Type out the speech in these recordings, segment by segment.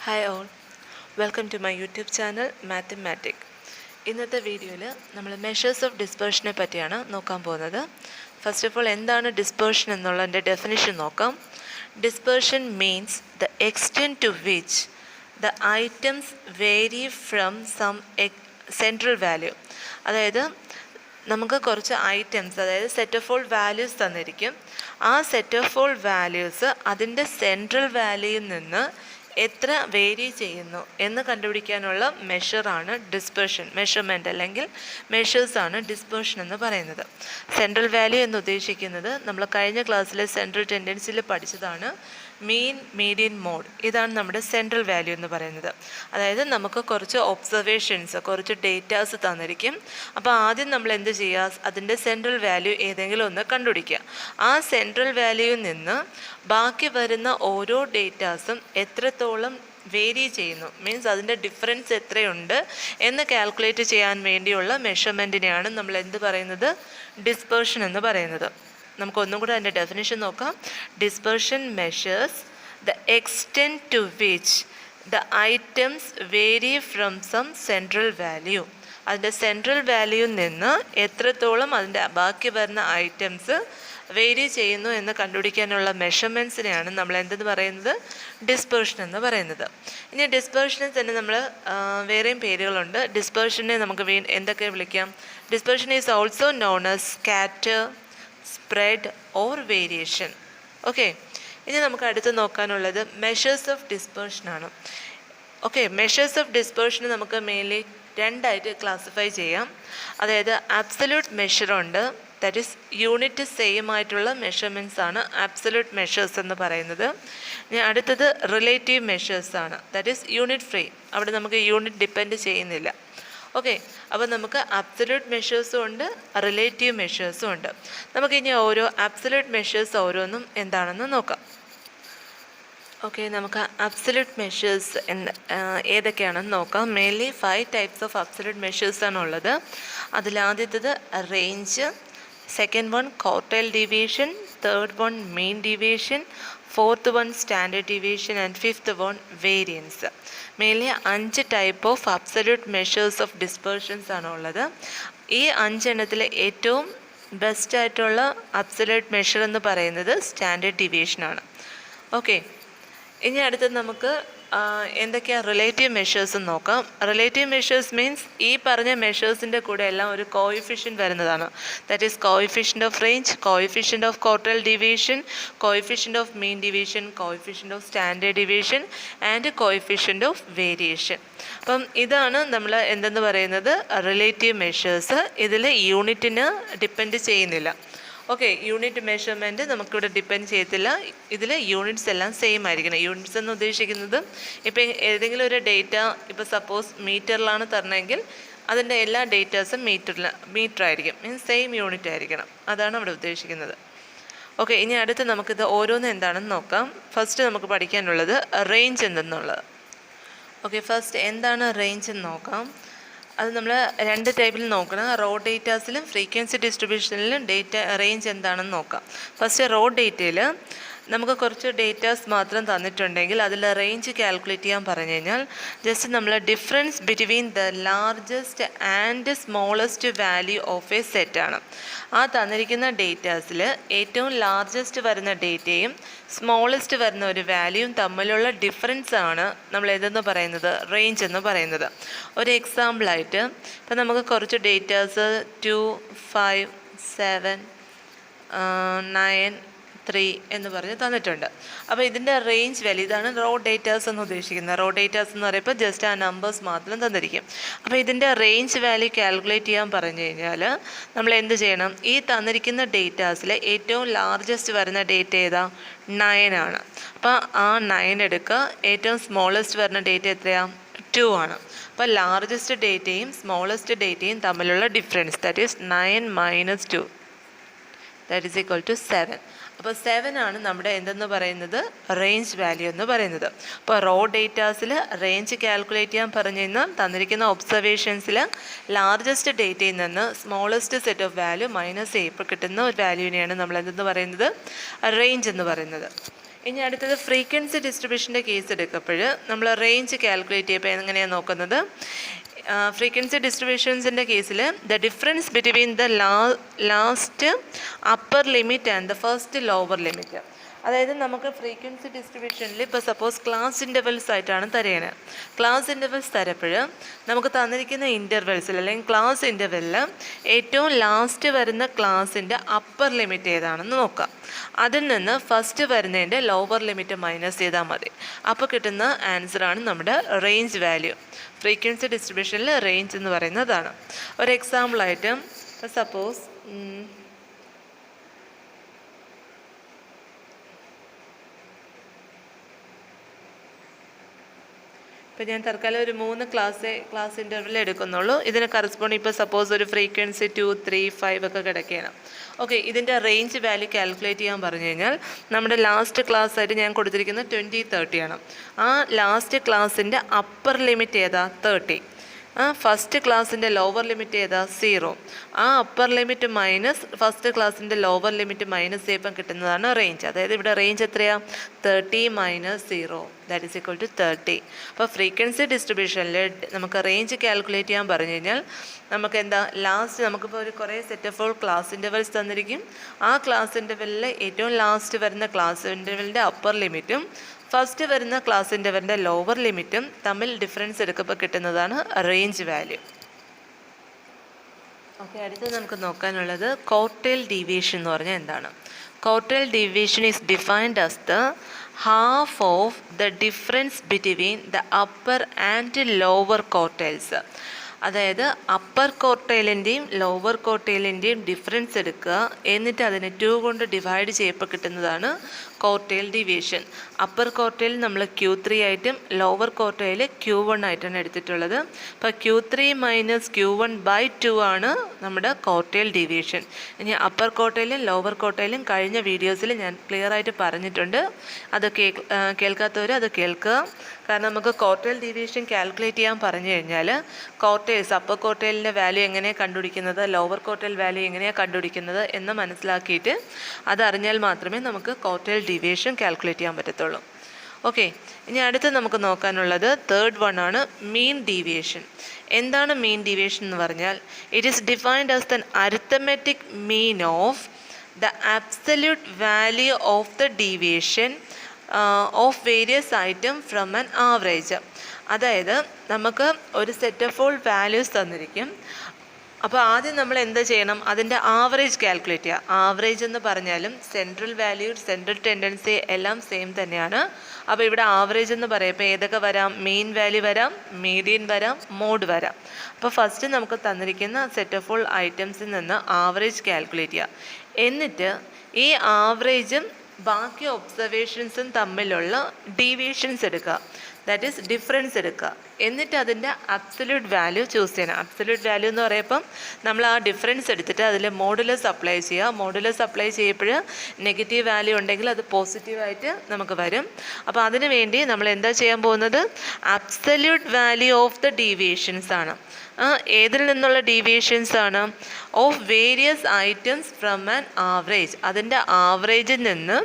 Hi all, welcome to my YouTube channel Mathematic. ഇന്നത്തെ വീഡിയോയിൽ നമ്മൾ മെഷേഴ്സ് ഓഫ് ഡിസ്പേർഷനെ പറ്റിയാണ് നോക്കാൻ പോകുന്നത്. ഫസ്റ്റ് ഓഫ് ഓൾ എന്താണ് ഡിസ്പേർഷൻ എന്നുള്ളതിൻ്റെ ഡെഫിനിഷൻ നോക്കാം. Dispersion means the extent to which the items vary from some central value. അതായത് നമുക്ക് കുറച്ച് ഐറ്റംസ്, അതായത് സെറ്റ് ഓഫ് ഓൾ വാല്യൂസ് തന്നിരിക്കും. ആ സെറ്റ് ഓഫ് ഓൾ വാല്യൂസ് അതിൻ്റെ സെൻട്രൽ വാല്യൂയിൽ നിന്ന് എത്ര വേരി ചെയ്യുന്നു എന്ന് കണ്ടുപിടിക്കാനുള്ള മെഷറാണ് ഡിസ്പേർഷൻ. മെഷർമെൻറ്റ് അല്ലെങ്കിൽ മെഷേഴ്സാണ് ഡിസ്പേർഷൻ എന്ന് പറയുന്നത്. സെൻട്രൽ വാല്യൂ എന്ന് ഉദ്ദേശിക്കുന്നത് നമ്മൾ കഴിഞ്ഞ ക്ലാസ്സിലെ സെൻട്രൽ ടെൻഡൻസിയിൽ പഠിച്ചതാണ്. മീൻ, മീഡിയൻ, മോഡ്, ഇതാണ് നമ്മുടെ സെൻട്രൽ വാല്യൂ എന്ന് പറയുന്നത്. അതായത് നമുക്ക് കുറച്ച് ഒബ്സർവേഷൻസ്, കുറച്ച് ഡേറ്റാസ് തന്നിരിക്കും. അപ്പോൾ ആദ്യം നമ്മൾ എന്ത് ചെയ്യുക, അതിൻ്റെ സെൻട്രൽ വാല്യൂ ഏതെങ്കിലും ഒന്ന് കണ്ടുപിടിക്കുക. ആ സെൻട്രൽ വാല്യൂയിൽ നിന്ന് ബാക്കി വരുന്ന ഓരോ ഡേറ്റാസും എത്രത്തോളം വേരി ചെയ്യുന്നു, മീൻസ് അതിൻ്റെ ഡിഫറൻസ് എത്രയുണ്ട് എന്ന് കാൽക്കുലേറ്റ് ചെയ്യാൻ വേണ്ടിയുള്ള മെഷർമെൻറ്റിനെയാണ് നമ്മൾ എന്ത് പറയുന്നത്, ഡിസ്പേർഷൻ എന്ന് പറയുന്നത്. നമുക്കൊന്നും കൂടെ അതിൻ്റെ ഡെഫിനിഷൻ നോക്കാം. Dispersion measures the extent to which the items vary from some central value. അതിൻ്റെ സെൻട്രൽ വാല്യൂയിൽ നിന്ന് എത്രത്തോളം അതിൻ്റെ ബാക്കി വരുന്ന ഐറ്റംസ് വേരി ചെയ്യുന്നു എന്ന് കണ്ടുപിടിക്കാനുള്ള മെഷർമെൻറ്റ്സിനെയാണ് നമ്മൾ എന്തെന്ന് പറയുന്നത്, ഡിസ്പേർഷൻ എന്ന് പറയുന്നത്. ഇനി ഡിസ്പേർഷനിൽ തന്നെ നമ്മൾ വേറെയും പേരുകളുണ്ട്. ഡിസ്പേർഷനെ നമുക്ക് എന്തൊക്കെ വിളിക്കാം? Dispersion is also known as scatter, spread or variation. Okay, ഇനി നമുക്ക് അടുത്ത് നോക്കാനുള്ളത് മെഷേഴ്സ് ഓഫ് ഡിസ്പേർഷനാണ്. ഓക്കെ, മെഷേഴ്സ് ഓഫ് ഡിസ്പേർഷന് നമുക്ക് മെയിൻലി രണ്ടായിട്ട് ക്ലാസിഫൈ ചെയ്യാം. അതായത് ആബ്സല്യൂട്ട് മെഷറുണ്ട്, ദാറ്റ് ഈസ് യൂണിറ്റ് സെയിം ആയിട്ടുള്ള മെഷർമെൻറ്റ്സ് ആണ് ആബ്സല്യൂട്ട് മെഷേഴ്സ് എന്ന് പറയുന്നത്. ഇനി അടുത്തത് റിലേറ്റീവ് മെഷേഴ്സാണ്, ദാറ്റ് ഈസ് യൂണിറ്റ് ഫ്രീ, അവിടെ നമുക്ക് യൂണിറ്റ് ഡിപ്പെൻഡ് ചെയ്യുന്നില്ല. ഓക്കെ, അപ്പോൾ നമുക്ക് അബ്സല്യൂട്ട് മെഷേഴ്സും ഉണ്ട്, റിലേറ്റീവ് മെഷേഴ്സും ഉണ്ട്. നമുക്കിനി ഓരോ അബ്സല്യൂട്ട് മെഷേഴ്സ് ഓരോന്നും എന്താണെന്ന് നോക്കാം. ഓക്കെ, നമുക്ക് അബ്സല്യൂട്ട് മെഷേഴ്സ് ഏതൊക്കെയാണെന്ന് നോക്കാം. മെയിൻലി 5 ടൈപ്സ് ഓഫ് അബ്സല്യൂട്ട് മെഷേഴ്സാണ് ഉള്ളത്. അതിലാദ്യത്തത് range, second one quartile deviation, third one mean deviation, fourth one standard deviation and fifth one variance. Mainly 5 type of absolute measures of dispersions ആണ് ഉള്ളത്. ഈ 5 എണ്ണത്തിൽ ഏറ്റവും ബെസ്റ്റായിട്ടുള്ള അബ്സല്യൂട്ട് മെഷർ എന്ന് പറയുന്നത് സ്റ്റാൻഡേർഡ് ഡീവിയേഷനാണ്. ഓക്കെ, ഇനി അടുത്തത് നമുക്ക് എന്തൊക്കെയാണ് റിലേറ്റീവ് മെഷേഴ്സ് നോക്കാം. റിലേറ്റീവ് മെഷേഴ്സ് മീൻസ് ഈ പറഞ്ഞ മെഷേഴ്സിൻ്റെ കൂടെ എല്ലാം ഒരു കോയിഫിഷ്യൻറ്റ് വരുന്നതാണ്. That is coefficient of range, coefficient of quartile deviation, coefficient of mean deviation, coefficient of standard deviation and coefficient of variation. അപ്പം ഇതാണ് നമ്മൾ എന്തെന്ന് പറയുന്നത്, റിലേറ്റീവ് മെഷേഴ്സ്. ഇതിൽ യൂണിറ്റിന് ഡിപ്പെൻഡ് ചെയ്യുന്നില്ല. ഓക്കെ, യൂണിറ്റ് മെഷർമെൻറ്റ് നമുക്കിവിടെ ഡിപ്പെൻഡ് ചെയ്യത്തില്ല. ഇതിൽ യൂണിറ്റ്സ് എല്ലാം സെയിം ആയിരിക്കണം. യൂണിറ്റ്സ് എന്ന് ഉദ്ദേശിക്കുന്നത് ഇപ്പോൾ ഏതെങ്കിലും ഒരു ഡേറ്റ, ഇപ്പോൾ സപ്പോസ് മീറ്ററിലാണ് തരണമെങ്കിൽ അതിൻ്റെ എല്ലാ ഡേറ്റാസും മീറ്റർ ആയിരിക്കും, മീൻസ് സെയിം യൂണിറ്റ് ആയിരിക്കണം. അതാണ് അവിടെ ഉദ്ദേശിക്കുന്നത്. ഓക്കെ, ഇനി അടുത്ത് നമുക്കിത് ഓരോന്നും എന്താണെന്ന് നോക്കാം. ഫസ്റ്റ് നമുക്ക് പഠിക്കാനുള്ളത് റേഞ്ച് എന്തെന്നുള്ളത്. ഓക്കെ, ഫസ്റ്റ് എന്താണ് റേഞ്ച് എന്ന് നോക്കാം. അത് നമ്മൾ 2 ടൈപ്പിൽ നോക്കണം. റോ ഡേറ്റാസിലും ഫ്രീക്വൻസി ഡിസ്ട്രിബ്യൂഷനിലും റേഞ്ച് എന്താണെന്ന് നോക്കാം. ഫസ്റ്റ് റോ ഡേറ്റയിൽ നമുക്ക് കുറച്ച് ഡേറ്റാസ് മാത്രം തന്നിട്ടുണ്ടെങ്കിൽ അതിൽ റേഞ്ച് കാൽക്കുലേറ്റ് ചെയ്യാൻ പറഞ്ഞു കഴിഞ്ഞാൽ ജസ്റ്റ് നമ്മൾ difference between the largest and smallest value of A സെറ്റാണ്. ആ തന്നിരിക്കുന്ന ഡേറ്റാസിൽ ഏറ്റവും ലാർജസ്റ്റ് വരുന്ന ഡേറ്റയും സ്മോളസ്റ്റ് വരുന്ന ഒരു വാല്യൂവും തമ്മിലുള്ള ഡിഫറൻസ് ആണ് നമ്മൾ ഏതെന്ന് പറയുന്നത്, റേഞ്ച് എന്ന് പറയുന്നത്. ഒരു എക്സാമ്പിളായിട്ട് ഇപ്പം നമുക്ക് കുറച്ച് ഡേറ്റാസ് 2, 5, 7, 9, 3 എന്ന് പറഞ്ഞ് തന്നിട്ടുണ്ട്. അപ്പോൾ ഇതിൻ്റെ റേഞ്ച് വാല്യൂ, ഇതാണ് റോ ഡേറ്റാസ് എന്ന് ഉദ്ദേശിക്കുന്നത്. റോ ഡേറ്റാസ് എന്ന് പറയുമ്പോൾ ജസ്റ്റ് ആ നമ്പേഴ്സ് മാത്രം തന്നിരിക്കും. അപ്പോൾ ഇതിൻ്റെ റേഞ്ച് വാല്യൂ കാൽക്കുലേറ്റ് ചെയ്യാൻ പറഞ്ഞു കഴിഞ്ഞാൽ നമ്മൾ എന്ത് ചെയ്യണം, ഈ തന്നിരിക്കുന്ന ഡേറ്റാസിൽ ഏറ്റവും ലാർജസ്റ്റ് വരുന്ന ഡേറ്റ ഏതാ, 9 ആണ്. അപ്പോൾ ആ 9 എടുക്കുക. ഏറ്റവും സ്മോളസ്റ്റ് വരുന്ന ഡേറ്റ എത്രയാണ്, 2 ആണ്. അപ്പോൾ ലാർജസ്റ്റ് ഡേറ്റയും സ്മോളസ്റ്റ് ഡേറ്റയും തമ്മിലുള്ള difference, that is 9 - 2, that is equal to 7. അപ്പോൾ 7 ആണ് നമ്മുടെ എന്തെന്ന് പറയുന്നത്, റേഞ്ച് വാല്യൂ എന്ന് പറയുന്നത്. അപ്പോൾ റോ ഡേറ്റാസിൽ റേഞ്ച് കാൽക്കുലേറ്റ് ചെയ്യാൻ പറഞ്ഞു കഴിഞ്ഞാൽ തന്നിരിക്കുന്ന ഒബ്സർവേഷൻസിൽ ലാർജസ്റ്റ് ഡേറ്റയിൽ നിന്ന് smallest set of value minus ചെയ്യപ്പോൾ കിട്ടുന്ന ഒരു വാല്യൂവിനെയാണ് നമ്മൾ എന്തെന്ന് പറയുന്നത്, റേഞ്ച് എന്ന് പറയുന്നത്. ഇനി അടുത്തത് ഫ്രീക്വൻസി ഡിസ്ട്രിബ്യൂഷൻ്റെ കേസ് എടുക്കുമ്പോൾ നമ്മൾ റേഞ്ച് കാൽക്കുലേറ്റ് ചെയ്യുമ്പോൾ എങ്ങനെയാണ് നോക്കുന്നത്? ഫ്രീക്വൻസി ഡിസ്ട്രിബ്യൂഷൻസിൻ്റെ കേസിൽ the difference between the last upper limit and the first lower limit. അതായത് നമുക്ക് ഫ്രീക്വൻസി ഡിസ്ട്രിബ്യൂഷനിൽ ഇപ്പോൾ സപ്പോസ് ക്ലാസ് ഇൻ്റർവെൽസ് ആയിട്ടാണ് തരേണ്ടത്. ക്ലാസ് ഇൻ്റർവെൽസ് തരപ്പോൾ നമുക്ക് തന്നിരിക്കുന്ന ഇൻ്റർവെൽസിൽ അല്ലെങ്കിൽ ക്ലാസ് ഇൻ്റർവെല്ലിൽ ഏറ്റവും ലാസ്റ്റ് വരുന്ന ക്ലാസ്സിൻ്റെ അപ്പർ ലിമിറ്റ് ഏതാണെന്ന് നോക്കാം. അതിൽ നിന്ന് ഫസ്റ്റ് വരുന്നതിൻ്റെ ലോവർ ലിമിറ്റ് മൈനസ് ചെയ്താൽ മതി. അപ്പോൾ കിട്ടുന്ന ആൻസറാണ് നമ്മുടെ റേഞ്ച് വാല്യൂ. ഫ്രീക്വൻസി ഡിസ്ട്രിബ്യൂഷനിൽ റേഞ്ച് എന്ന് പറയുന്നതാണ്. ഒരു എക്സാമ്പിളായിട്ട് സപ്പോസ് ഇപ്പോൾ ഞാൻ തൽക്കാലം ഒരു 3 ക്ലാസ് ഇൻ്റർവെൽ എടുക്കുന്നുള്ളൂ. ഇതിന് കറസ്പോണ്ട് ഇപ്പോൾ സപ്പോസ് ഒരു ഫ്രീക്വൻസി 2, 3, 5 ഒക്കെ കിടക്കുകയാണ്. ഓക്കെ, ഇതിൻ്റെ റേഞ്ച് വാല്യൂ കാൽക്കുലേറ്റ് ചെയ്യാൻ പറഞ്ഞു കഴിഞ്ഞാൽ നമ്മുടെ ലാസ്റ്റ് ക്ലാസ് ആയിട്ട് ഞാൻ കൊടുത്തിരിക്കുന്നത് 20, 30 ആണ്. ആ ലാസ്റ്റ് ക്ലാസ്സിൻ്റെ അപ്പർ ലിമിറ്റ് ഏതാ? 30. ഫസ്റ്റ് ക്ലാസ്സിൻ്റെ ലോവർ ലിമിറ്റ് ഏതാ? 0. ആ അപ്പർ ലിമിറ്റ് മൈനസ് ഫസ്റ്റ് ക്ലാസ്സിൻ്റെ ലോവർ ലിമിറ്റ് മൈനസ് ചെയ്യുമ്പം കിട്ടുന്നതാണ് റേഞ്ച്. അതായത് ഇവിടെ റേഞ്ച് എത്രയാണ്? 30 minus 0 that is equal to 30. അപ്പോൾ ഫ്രീക്വൻസി ഡിസ്ട്രിബ്യൂഷനിൽ നമുക്ക് റേഞ്ച് കാൽക്കുലേറ്റ് ചെയ്യാൻ പറഞ്ഞു കഴിഞ്ഞാൽ നമുക്ക് എന്താ ലാസ്റ്റ് നമുക്കിപ്പോൾ ഒരു കുറേ set of all class intervals തന്നിരിക്കും. ആ ക്ലാസ് ഇൻ്റർവെല്ലിൽ ഏറ്റവും ലാസ്റ്റ് വരുന്ന ക്ലാസ് ഇൻ്റർവെല്ലിൻ്റെ അപ്പർ ലിമിറ്റും ഫസ്റ്റ് വരുന്ന ക്ലാസ് ഇൻ്റർവെല്ലിൻ്റെ ലോവർ ലിമിറ്റും തമ്മിൽ ഡിഫറൻസ് എടുക്കുമ്പോൾ കിട്ടുന്നതാണ് റേഞ്ച് വാല്യൂ. ഓക്കെ, അടുത്ത് നമുക്ക് നോക്കാനുള്ളത് ക്വാർട്ടൈൽ ഡീവിയേഷൻ എന്ന് പറഞ്ഞാൽ എന്താണ്? Quartile deviation is defined as the half of the difference between the upper and lower quartiles. അതായത് അപ്പർ ക്വാർട്ടൈലിൻ്റെയും ലോവർ ക്വാർട്ടൈലിൻ്റെയും ഡിഫറൻസ് എടുക്കുക, എന്നിട്ട് അതിനെ 2 കൊണ്ട് ഡിവൈഡ് ചെയ്യപ്പോൾ കിട്ടുന്നതാണ് ക്വാർട്ടൈൽ ഡീവിയേഷൻ. അപ്പർ ക്വാർട്ടൈൽ നമ്മൾ Q3 ആയിട്ടും ലോവർ ക്വാർട്ടൈൽ Q1 ആയിട്ടാണ് എടുത്തിട്ടുള്ളത്. അപ്പോൾ Q3 മൈനസ് Q1/2 ആണ് നമ്മുടെ ക്വാർട്ടൈൽ ഡീവിയേഷൻ. ഇനി അപ്പർ ക്വാർട്ടൈലും ലോവർ ക്വാർട്ടൈലും കഴിഞ്ഞ വീഡിയോസിൽ ഞാൻ ക്ലിയർ ആയിട്ട് പറഞ്ഞിട്ടുണ്ട്. അത് കേൾക്കാത്തവർ അത് കേൾക്കുക. കാരണം നമുക്ക് ക്വാർട്ടൈൽ ഡീവിയേഷൻ കാൽക്കുലേറ്റ് ചെയ്യാൻ പറഞ്ഞു കഴിഞ്ഞാൽ ക്വാർട്ടൈൽസ് അപ്പർ ക്വാർട്ടൈലിൻ്റെ വാല്യൂ എങ്ങനെയാണ് കണ്ടുപിടിക്കുന്നത്, ലോവർ ക്വാർട്ടൈൽ വാല്യൂ എങ്ങനെയാണ് കണ്ടുപിടിക്കുന്നത് എന്ന് മനസ്സിലാക്കിയിട്ട് അതറിഞ്ഞാൽ മാത്രമേ നമുക്ക് ക്വാർട്ടൈൽ ഡീവിയേഷൻ കാൽക്കുലേറ്റ് ചെയ്യാൻ പറ്റത്തുള്ളൂ. ഓക്കെ, ഇനി അടുത്ത് നമുക്ക് നോക്കാനുള്ളത് തേർഡ് വൺ ആണ് മീൻ ഡീവിയേഷൻ. എന്താണ് മീൻ ഡീവിയേഷൻ എന്ന് പറഞ്ഞാൽ it is defined as the arithmetic mean of the absolute value of the deviation of various item from an average. അതായത് നമുക്ക് ഒരു സെറ്റ് ഓഫ് ഓൾ വാല്യൂസ് തന്നിരിക്കും. അപ്പോൾ ആദ്യം നമ്മൾ എന്താ ചെയ്യണം? അതിൻ്റെ ആവറേജ് കാൽക്കുലേറ്റ് ചെയ്യുക. ആവറേജ് എന്ന് പറഞ്ഞാലും സെൻട്രൽ വാല്യൂ, സെൻട്രൽ ടെൻഡൻസി എല്ലാം സെയിം തന്നെയാണ്. അപ്പോൾ ഇവിടെ ആവറേജ് എന്ന് പറയുമ്പോൾ ഏതൊക്കെ വരാം? മീൻ വാല്യൂ വരാം, മീഡിയൻ വരാം, മോഡ് വരാം. അപ്പോൾ ഫസ്റ്റ് നമുക്ക് തന്നിരിക്കുന്ന സെറ്റ് ഓഫ് ഓൾ ഐറ്റംസിൽ നിന്ന് ആവറേജ് കാൽക്കുലേറ്റ് ചെയ്യുക. എന്നിട്ട് ഈ ആവറേജും ബാക്കി ഒബ്സർവേഷൻസും തമ്മിലുള്ള ഡീവിയേഷൻസ് എടുക്കുക, ദാറ്റ് ഈസ് ഡിഫറൻസ് എടുക്കുക. എന്നിട്ട് അതിൻ്റെ അബ്സല്യൂട്ട് വാല്യൂ ചൂസ് ചെയ്യണം. അബ്സല്യൂട്ട് വാല്യൂ എന്ന് പറയുമ്പം നമ്മൾ ആ ഡിഫറൻസ് എടുത്തിട്ട് അതിൽ മോഡുലസ് അപ്ലൈ ചെയ്യുക. മോഡുലസ് അപ്ലൈ ചെയ്യുമ്പോൾ നെഗറ്റീവ് വാല്യൂ ഉണ്ടെങ്കിൽ അത് പോസിറ്റീവായിട്ട് നമുക്ക് വരും. അപ്പോൾ അതിന് വേണ്ടി നമ്മൾ എന്താ ചെയ്യാൻ പോകുന്നത്? Absolute value of the deviations ആണ്. ഏതിൽ നിന്നുള്ള ഡീവിയേഷൻസ് ആണ്? Of various items from an average. അതിൻ്റെ ആവറേജിൽ നിന്ന്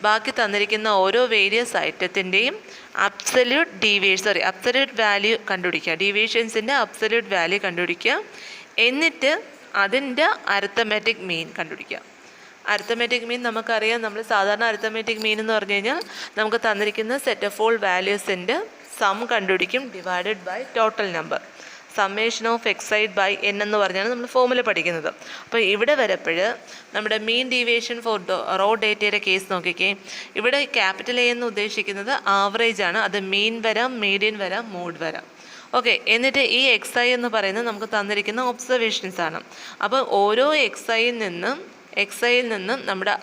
ബാക്കി തന്നിരിക്കുന്ന ഓരോ വേരിയസ് ഐറ്റത്തിൻ്റെയും അബ്സല്യൂട്ട് വാല്യൂ കണ്ടുപിടിക്കുക. ഡീവിയേഷൻസിൻ്റെ അബ്സല്യൂട്ട് വാല്യൂ കണ്ടുപിടിക്കുക. എന്നിട്ട് അതിൻ്റെ അരിത്തമെറ്റിക് മീൻ കണ്ടുപിടിക്കുക. അരിത്തമെറ്റിക് മീൻ നമുക്കറിയാം. നമ്മൾ സാധാരണ അരിത്തമെറ്റിക് മീൻ എന്ന് പറഞ്ഞു കഴിഞ്ഞാൽ നമുക്ക് തന്നിരിക്കുന്ന സെറ്റ് ഓഫ് ഓൾ വാല്യൂസിൻ്റെ സം കണ്ടുപിടിക്കും divided by total number. Summation of x i by n എന്ന് പറഞ്ഞാണ് നമ്മൾ ഫോമുല പഠിക്കുന്നത്. അപ്പോൾ ഇവിടെ വരപ്പോൾ നമ്മുടെ മീൻ ഡീവിയേഷൻ ഫോർ റോ ഡേറ്റയുടെ കേസ് നോക്കിക്കേ. ഇവിടെ ക്യാപിറ്റൽ എ എന്ന് ഉദ്ദേശിക്കുന്നത് ആവറേജ് ആണ്. അത് മീൻ വരാം, മീഡിയൻ വരാം, മോഡ് വരാം. ഓക്കെ, എന്നിട്ട് ഈ എക്സ് ഐ എന്ന് പറയുന്നത് നമുക്ക് തന്നിരിക്കുന്ന ഒബ്സർവേഷൻസ് ആണ്. അപ്പോൾ ഓരോ എക്സ് ഐയിൽ നിന്നും നമ്മുടെ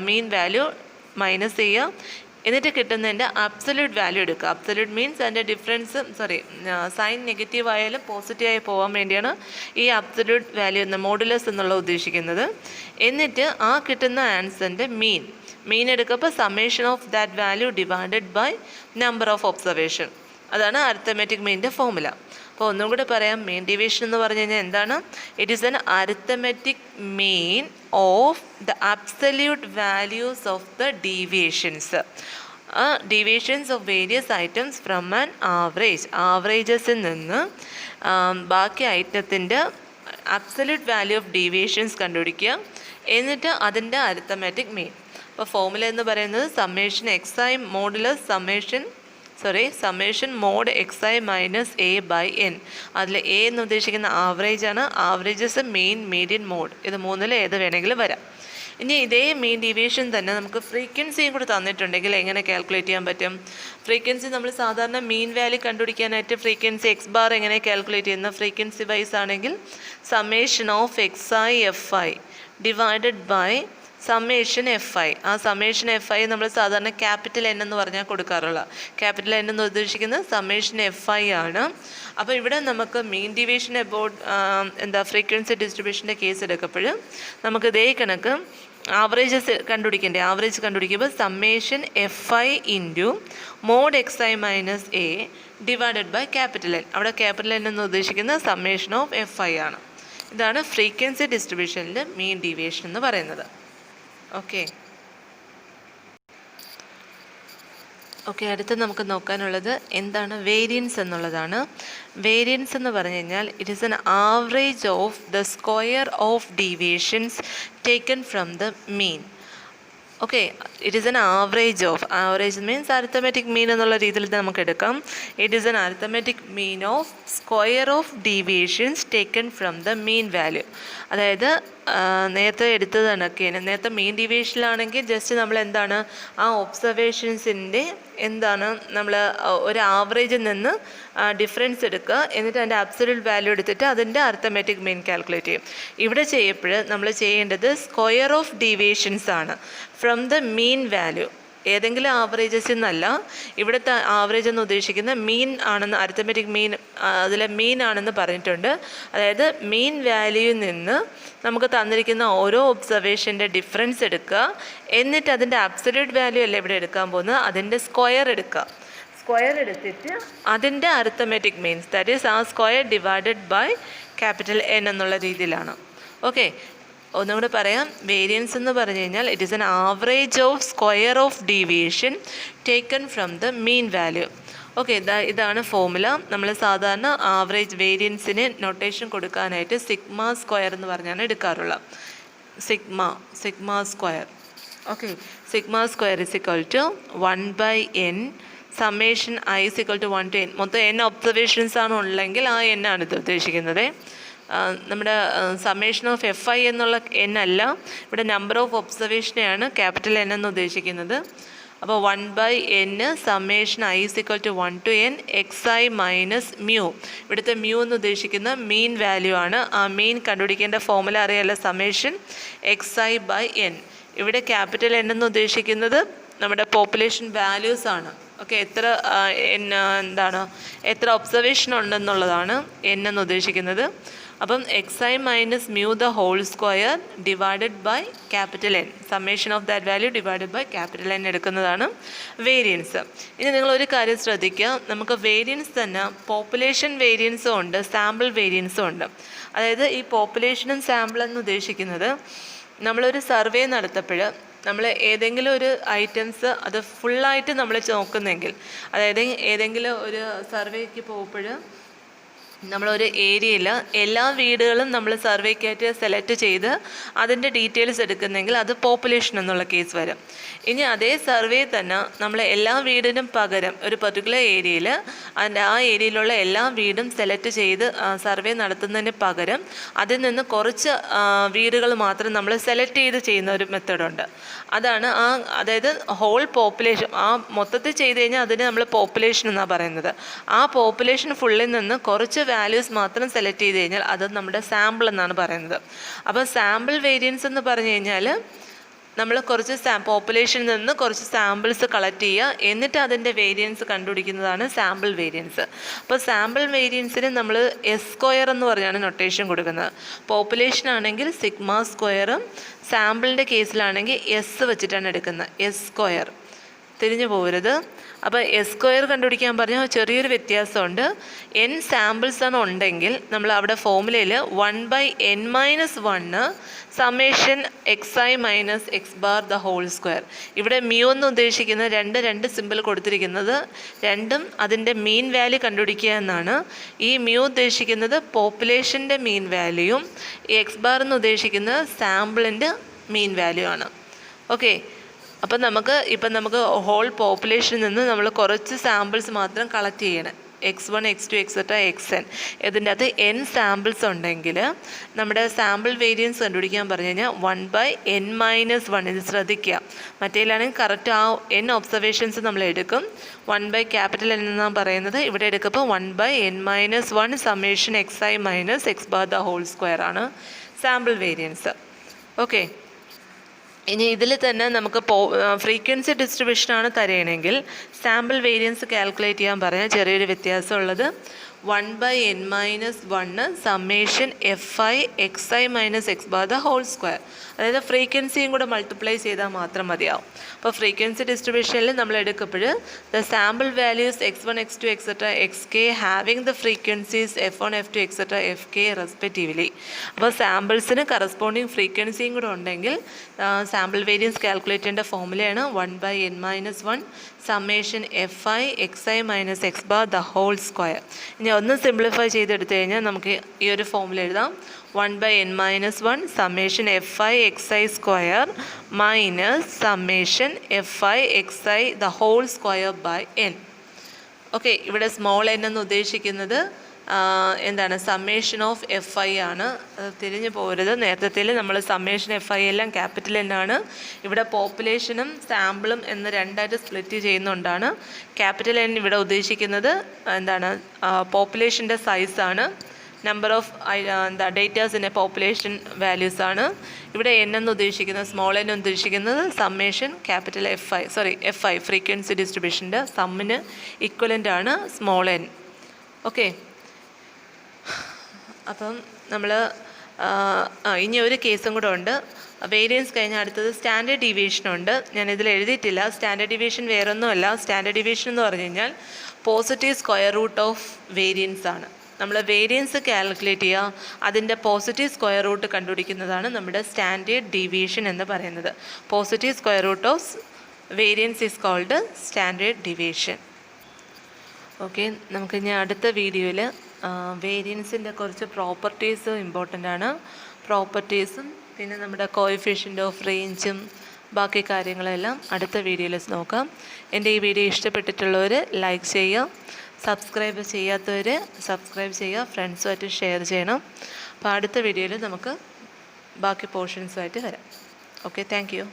മീൻ വാല്യൂ മൈനസ് ചെയ്യുക. എന്നിട്ട് കിട്ടുന്നതിൻ്റെ അബ്സല്യൂട്ട് വാല്യൂ എടുക്കുക. അബ്സല്യൂട്ട് മീൻസ് അതിൻ്റെ ഡിഫറൻസ് സൈൻ നെഗറ്റീവ് ആയാലും പോസിറ്റീവായി പോകാൻ വേണ്ടിയാണ് ഈ അബ്സല്യൂട്ട് വാല്യൂ എന്ന മോഡുലസ് എന്നുള്ള ഉദ്ദേശിക്കുന്നത്. എന്നിട്ട് ആ കിട്ടുന്ന ആൻസറിൻ്റെ മീൻ എടുക്കുമ്പോൾ summation of that value divided by number of observation. അതാണ് അരിത്തമെറ്റിക് മീനിൻ്റെ ഫോമുല. അപ്പോൾ ഒന്നും കൂടെ പറയാം, മീൻ ഡീവിയേഷൻ എന്ന് പറഞ്ഞു കഴിഞ്ഞാൽ എന്താണ്? It is an arithmetic mean of the absolute values of the deviations. Deviations of various items from an average. ആവറേജസിൽ നിന്ന് ബാക്കി ഐറ്റത്തിൻ്റെ അബ്സല്യൂട്ട് വാല്യൂ ഓഫ് ഡീവിയേഷൻസ് കണ്ടുപിടിക്കുക, എന്നിട്ട് അതിൻ്റെ അരിത്തമാറ്റിക് മീൻ. അപ്പോൾ ഫോർമുല എന്ന് പറയുന്നത് summation x i modulus summation mod x i minus a by n. അതിൽ എ എന്ന് ഉദ്ദേശിക്കുന്ന ആവറേജ് ആണ്. ആവറേജസ്, മീൻ, മീഡിയൻ, മോഡ്, ഇത് മൂന്നിൽ ഏത് വേണമെങ്കിലും വരാം. ഇനി ഇതേ മീൻ ഡീവിയേഷൻ തന്നെ നമുക്ക് ഫ്രീക്വൻസിയും കൂടി തന്നിട്ടുണ്ടെങ്കിൽ എങ്ങനെ കാൽക്കുലേറ്റ് ചെയ്യാൻ പറ്റും? ഫ്രീക്വൻസി നമ്മൾ സാധാരണ മീൻ വാല്യൂ കണ്ടുപിടിക്കാനായിട്ട് ഫ്രീക്വൻസി എക്സ് ബാർ എങ്ങനെ കാൽക്കുലേറ്റ് ചെയ്യുന്ന? ഫ്രീക്വൻസി വൈസ് ആണെങ്കിൽ summation of x i f i divided by summation f i. ആ സമ്മേഷൻ എഫ് ഐ നമ്മൾ സാധാരണ ക്യാപിറ്റൽ എൻ എന്ന് പറഞ്ഞാൽ കൊടുക്കാറുള്ള. ക്യാപിറ്റൽ എൻ എന്ന് ഉദ്ദേശിക്കുന്നത് സമ്മേഷൻ എഫ് ഐ ആണ്. അപ്പോൾ ഇവിടെ നമുക്ക് മീൻ ഡീവിയേഷൻ അബൌട്ട് ഫ്രീക്വൻസി ഡിസ്ട്രിബ്യൂഷൻ്റെ കേസ് എടുക്കപ്പോൾ നമുക്ക് ഇതേ കണക്ക് ആവറേജസ് കണ്ടുപിടിക്കേണ്ടത്. ആവറേജ് കണ്ടുപിടിക്കുമ്പോൾ summation f i into mod x i minus a divided by capital n. അവിടെ ക്യാപിറ്റൽ എൻ എന്ന് ഉദ്ദേശിക്കുന്നത് സമ്മേഷൻ ഓഫ് എഫ് ഐ ആണ്. ഇതാണ് ഫ്രീക്വൻസി ഡിസ്ട്രിബ്യൂഷനിൽ മീൻ ഡീവിയേഷൻ എന്ന് പറയുന്നത്. ഓക്കെ, അടുത്ത് നമുക്ക് നോക്കാനുള്ളത് എന്താണ്? വേരിയൻസ് എന്നുള്ളതാണ്. വേരിയൻസ് എന്ന് പറഞ്ഞു കഴിഞ്ഞാൽ it is an average of the square of deviations taken from the mean. Okay, it is an average of. Average means arithmetic mean എന്നുള്ള രീതിയിൽ നമുക്ക് എടുക്കാം. It is an arithmetic mean of square of deviations taken from the mean value. അതായത് നേരത്തെ എടുത്തത് കണക്കേന്, നേരത്തെ മീൻ ഡീവിയേഷനിലാണെങ്കിൽ just നമ്മൾ എന്താണ് ആ ഒബ്സർവേഷൻസിൻ്റെ നമ്മൾ ഒരു ആവറേജിൽ നിന്ന് ഡിഫറൻസ് എടുക്കുക, എന്നിട്ട് അതിൻ്റെ അബ്സല്യൂട്ട് വാല്യൂ എടുത്തിട്ട് അതിൻ്റെ അരിത്തമെറ്റിക് മീൻ കാൽക്കുലേറ്റ് ചെയ്യും. ഇവിടെ ചെയ്യപ്പോൾ നമ്മൾ ചെയ്യേണ്ടത് സ്ക്വയർ ഓഫ് ഡീവിയേഷൻസ് ആണ് ഫ്രം ദ മീൻ വാല്യൂ. ഏതെങ്കിലും ആവറേജസിൽ നിന്നല്ല, ഇവിടുത്തെ ആവറേജ് എന്ന് ഉദ്ദേശിക്കുന്ന മീൻ ആണെന്ന്, അരിത്തമെറ്റിക് മീൻ അതിലെ മീൻ ആണെന്ന് പറഞ്ഞിട്ടുണ്ട്. അതായത് മീൻ വാല്യൂയിൽ നിന്ന് നമുക്ക് തന്നിരിക്കുന്ന ഓരോ ഒബ്സർവേഷൻ്റെ ഡിഫറൻസ് എടുക്കുക, എന്നിട്ട് അതിൻ്റെ അബ്സല്യൂട്ട് വാല്യൂ അല്ല ഇവിടെ എടുക്കാൻ പോകുന്നത്, അതിൻ്റെ സ്ക്വയർ എടുക്കുക. സ്ക്വയർ എടുത്തിട്ട് അതിൻ്റെ അരിത്തമെറ്റിക് മീൻസ്, ദാറ്റ് ഈസ് ആ square divided by capital N എന്നുള്ള രീതിയിലാണ്. ഓക്കെ, ഒന്നും കൂടെ പറയാം. വേരിയൻസ് എന്ന് പറഞ്ഞു കഴിഞ്ഞാൽ it is an average of square of deviation taken from the mean value. Okay, ഇതാണ് ഫോർമുല. നമ്മൾ സാധാരണ ആവറേജ് വേരിയൻസിന് നൊട്ടേഷൻ കൊടുക്കാനായിട്ട് സിഗ്മ സ്ക്വയർ എന്ന് പറഞ്ഞാണ് എടുക്കാറുള്ളത്. Sigma square. Okay, sigma square is equal to 1/n summation i is equal to 1 to n. മൊത്തം n observations ആണ് ഉള്ളെങ്കിൽ ആ n ആണ് ഇത് ഉദ്ദേശിക്കുന്നത്. നമ്മുടെ സമ്മേഷൻ ഓഫ് എഫ് ഐ എന്നുള്ള എൻ അല്ല, ഇവിടെ നമ്പർ ഓഫ് ഒബ്സർവേഷനെയാണ് ക്യാപിറ്റൽ എൻ എന്ന് ഉദ്ദേശിക്കുന്നത്. അപ്പോൾ 1/n summation i is equal to 1 to n x i minus mu. ഇവിടുത്തെ മ്യൂ എന്ന് ഉദ്ദേശിക്കുന്ന മീൻ വാല്യൂ ആണ്. ആ മീൻ കണ്ടുപിടിക്കേണ്ട ഫോർമുല അറിയാലോ, summation x i by N. ഇവിടെ ക്യാപിറ്റൽ എൻ എന്ന് ഉദ്ദേശിക്കുന്നത് നമ്മുടെ പോപ്പുലേഷൻ വാല്യൂസ് ആണ്. ഓക്കെ, എത്ര ഒബ്സർവേഷൻ ഉണ്ടെന്നുള്ളതാണ് എൻ എന്ന് ഉദ്ദേശിക്കുന്നത്. അപ്പം x i minus mu the whole square divided by capital N, summation of that value divided by capital N എടുക്കുന്നതാണ് വേരിയൻസ്. ഇനി നിങ്ങളൊരു കാര്യം ശ്രദ്ധിക്കുക, നമുക്ക് വേരിയൻസ് തന്നെ പോപ്പുലേഷൻ വേരിയൻസും ഉണ്ട്, സാമ്പിൾ വേരിയൻസും ഉണ്ട്. അതായത് ഈ പോപ്പുലേഷനും സാമ്പിൾ എന്ന് ഉദ്ദേശിക്കുന്നത് നമ്മളൊരു സർവേ നടത്തപ്പോൾ നമ്മൾ ഏതെങ്കിലും ഒരു ഐറ്റംസ് അത് ഫുള്ളായിട്ട് നമ്മൾ നോക്കുന്നെങ്കിൽ, അതായത് ഏതെങ്കിലും ഒരു സർവേക്ക് പോകുമ്പോൾ നമ്മളൊരു ഏരിയയിൽ എല്ലാ വീടുകളും നമ്മൾ സർവേക്കായിട്ട് സെലക്ട് ചെയ്ത് അതിൻ്റെ ഡീറ്റെയിൽസ് എടുക്കുന്നെങ്കിൽ അത് പോപ്പുലേഷൻ എന്നുള്ള കേസ് വരും. ഇനി അതേ സർവേ തന്നെ നമ്മൾ എല്ലാ വീടിനും പകരം ഒരു പർട്ടിക്കുലർ ഏരിയയിൽ ആ ഏരിയയിലുള്ള എല്ലാ വീടും സെലക്ട് ചെയ്ത് സർവേ നടത്തുന്നതിന് പകരം അതിൽ നിന്ന് കുറച്ച് വീടുകൾ മാത്രം നമ്മൾ സെലക്ട് ചെയ്ത് ചെയ്യുന്ന ഒരു മെത്തേഡുണ്ട്. അതാണ് അതായത് ഹോൾ പോപ്പുലേഷൻ മൊത്തത്തിൽ ചെയ്ത് കഴിഞ്ഞാൽ അതിന് നമ്മൾ പോപ്പുലേഷൻ എന്നാണ് പറയുന്നത്. ആ പോപ്പുലേഷൻ ഫുള്ളിൽ നിന്ന് കുറച്ച് വാല്യൂസ് മാത്രം സെലക്ട് ചെയ്ത് കഴിഞ്ഞാൽ അത് നമ്മുടെ സാമ്പിൾ എന്നാണ് പറയുന്നത്. അപ്പോൾ സാമ്പിൾ വേരിയൻസ് എന്ന് പറഞ്ഞു കഴിഞ്ഞാൽ നമ്മൾ കുറച്ച് പോപ്പുലേഷനിൽ നിന്ന് കുറച്ച് സാമ്പിൾസ് കളക്ട് ചെയ്യുക, എന്നിട്ട് അതിൻ്റെ വേരിയൻസ് കണ്ടുപിടിക്കുന്നതാണ് സാമ്പിൾ വേരിയൻസ്. അപ്പോൾ സാമ്പിൾ വേരിയൻസിന് നമ്മൾ എസ് സ്ക്വയർ എന്ന് പറഞ്ഞാണ് നൊട്ടേഷൻ കൊടുക്കുന്നത്. പോപ്പുലേഷൻ ആണെങ്കിൽ സിഗ്മ സ്ക്വയറും, സാമ്പിളിൻ്റെ കേസിലാണെങ്കിൽ എസ് വെച്ചിട്ടാണ് എടുക്കുന്നത്, എസ് സ്ക്വയർ. തിരിഞ്ഞു പോകരുത്. അപ്പോൾ എസ് സ്ക്വയർ കണ്ടുപിടിക്കാൻ പറഞ്ഞാൽ ചെറിയൊരു വ്യത്യാസമുണ്ട്. n സാമ്പിൾസ് ആണ് ഉണ്ടെങ്കിൽ നമ്മൾ അവിടെ ഫോമുലയിൽ 1/n-1 summation xi minus x bar the whole square. ഇവിടെ മ്യൂ എന്ന് ഉദ്ദേശിക്കുന്ന രണ്ട് സിമ്പിൾ കൊടുത്തിരിക്കുന്നത് രണ്ടും അതിൻ്റെ മീൻ വാല്യൂ കണ്ടുപിടിക്കുക എന്നാണ്. ഈ മ്യൂ ഉദ്ദേശിക്കുന്നത് പോപ്പുലേഷൻ്റെ മീൻ വാല്യൂയും എക്സ് ബാർ എന്ന് ഉദ്ദേശിക്കുന്നത് സാമ്പിളിൻ്റെ മീൻ വാല്യൂ ആണ്. ഓക്കെ, അപ്പം നമുക്ക് ഹോൾ പോപ്പുലേഷനിൽ നിന്ന് നമ്മൾ കുറച്ച് സാമ്പിൾസ് മാത്രം കളക്ട് ചെയ്യണം. x1 x2 etcetera xn. ഇതിൻ്റെ അകത്ത് n സാമ്പിൾസ് ഉണ്ടെങ്കിൽ നമ്മുടെ സാമ്പിൾ വേരിയൻസ് കണ്ടുപിടിക്കാൻ പറഞ്ഞു കഴിഞ്ഞാൽ 1/n-1. ഇത് ശ്രദ്ധിക്കുക, മറ്റേലാണെങ്കിൽ കറക്റ്റ് ആ n ഒബ്സർവേഷൻസ് നമ്മൾ എടുക്കും. 1/N എന്നാണ് പറയുന്നത്, ഇവിടെ എടുക്കുമ്പോൾ 1/n-1 summation xi minus x bar the whole square ആണ് സാമ്പിൾ വേരിയൻസ്. ഓക്കെ, ഇനി ഇതിൽ തന്നെ നമുക്ക് ഫ്രീക്വൻസി ഡിസ്ട്രിബ്യൂഷനാണ് തരണമെങ്കിൽ സാമ്പിൾ വേരിയൻസ് കാൽക്കുലേറ്റ് ചെയ്യാൻ പറഞ്ഞാൽ ചെറിയൊരു വ്യത്യാസമുള്ളത് 1/n-1 summation fi xi minus x bar the whole square. അതായത് ഫ്രീക്വൻസിയും കൂടെ മൾട്ടിപ്ലൈ ചെയ്താൽ മാത്രം മതിയാവും. അപ്പോൾ ഫ്രീക്വൻസി ഡിസ്ട്രിബ്യൂഷനിൽ നമ്മൾ എടുക്കുമ്പോൾ the sample values x1 x2 etcetera xk having the frequencies f1 f2 etcetera fk respectively. അപ്പോൾ സാമ്പിൾസിന് കറസ്പോണ്ടിങ് ഫ്രീക്വൻസിയും കൂടെ ഉണ്ടെങ്കിൽ സാമ്പിൾ വേരിയൻസ് കാൽക്കുലേറ്റ് ചെയ്യേണ്ട ഫോമുലയാണ് 1/n-1 summation fi xi minus x bar the whole square. ഇനി ഒന്ന് സിംപ്ലിഫൈ ചെയ്തെടുത്തു കഴിഞ്ഞാൽ നമുക്ക് ഈ ഒരു ഫോമുല എഴുതാം. 1/n-1 summation fi xi square minus summation fi xi the whole square by n. Okay, ഇവിടെ സ്മോൾ n എന്ന് ഉദ്ദേശിക്കുന്നത് എന്താണ് സമ്മേഷൻ ഓഫ് fi ആണ്. തിരിഞ്ഞു പോരുത്, നേരത്തെ നമ്മൾ സമ്മേഷൻ fi എല്ലാം ക്യാപിറ്റൽ n ആണ്. ഇവിടെ പോപ്പുലേഷനും സാമ്പിളും എന്ന് രണ്ടായിട്ട് സ്പ്ലിറ്റ് ചെയ്യുന്നതുകൊണ്ടാണ് ക്യാപിറ്റൽ n ഇവിടെ ഉദ്ദേശിക്കുന്നത് എന്താണ് പോപ്പുലേഷൻ്റെ സൈസാണ്. നമ്പർ ഓഫ് ഡേറ്റാസിൻ്റെ പോപ്പുലേഷൻ വാല്യൂസ് ആണ്. ഇവിടെ n എന്ന് ഉദ്ദേശിക്കുന്നത് സ്മോൾ n ഉദ്ദേശിക്കുന്നത് സമ്മേഷൻ ക്യാപിറ്റൽ fi ഫ്രീക്വൻസി ഡിസ്ട്രിബ്യൂഷൻ്റെ സമ്മിന് ഇക്വലൻ്റ് ആണ് സ്മോൾ n. ഓക്കെ, അപ്പം നമ്മൾ ഇനി ഒരു കേസും കൂടെ ഉണ്ട്. വേരിയൻസ് കഴിഞ്ഞാൽ അടുത്തത് സ്റ്റാൻഡേർഡ് ഡീവിയേഷനുണ്ട്. ഞാനിതിൽ എഴുതിയിട്ടില്ല. സ്റ്റാൻഡേർഡ് ഡീവിയേഷൻ വേറൊന്നുമല്ല. സ്റ്റാൻഡേർഡ് ഡീവിയേഷൻ എന്ന് പറഞ്ഞു കഴിഞ്ഞാൽ positive square root of variance ആണ്. നമ്മൾ വേരിയൻസ് കാൽക്കുലേറ്റ് ചെയ്യുക, അതിൻ്റെ പോസിറ്റീവ് സ്ക്വയർ റൂട്ട് കണ്ടുപിടിക്കുന്നതാണ് നമ്മുടെ സ്റ്റാൻഡേർഡ് ഡീവിയേഷൻ എന്ന് പറയുന്നത്. Positive square root of variance is called standard deviation. Okay, നമുക്കിനി അടുത്ത വീഡിയോയിൽ വേരിയൻസിൻ്റെ കുറച്ച് പ്രോപ്പർട്ടീസ് ഇമ്പോർട്ടൻ്റ് ആണ്. പ്രോപ്പർട്ടീസും പിന്നെ നമ്മുടെ കോഎഫിഷ്യൻ്റ് ഓഫ് റേഞ്ചും ബാക്കി കാര്യങ്ങളെല്ലാം അടുത്ത വീഡിയോയിൽ നോക്കാം. എൻ്റെ ഈ വീഡിയോ ഇഷ്ടപ്പെട്ടിട്ടുള്ളവർ ലൈക്ക് ചെയ്യുക, സബ്സ്ക്രൈബ് ചെയ്യാത്തവർ സബ്സ്ക്രൈബ് ചെയ്യുക, ഫ്രണ്ട്സുമായിട്ട് ഷെയർ ചെയ്യണം. അപ്പോൾ അടുത്ത വീഡിയോയിൽ നമുക്ക് ബാക്കി പോർഷൻസുമായിട്ട് വരാം. Okay, thank you.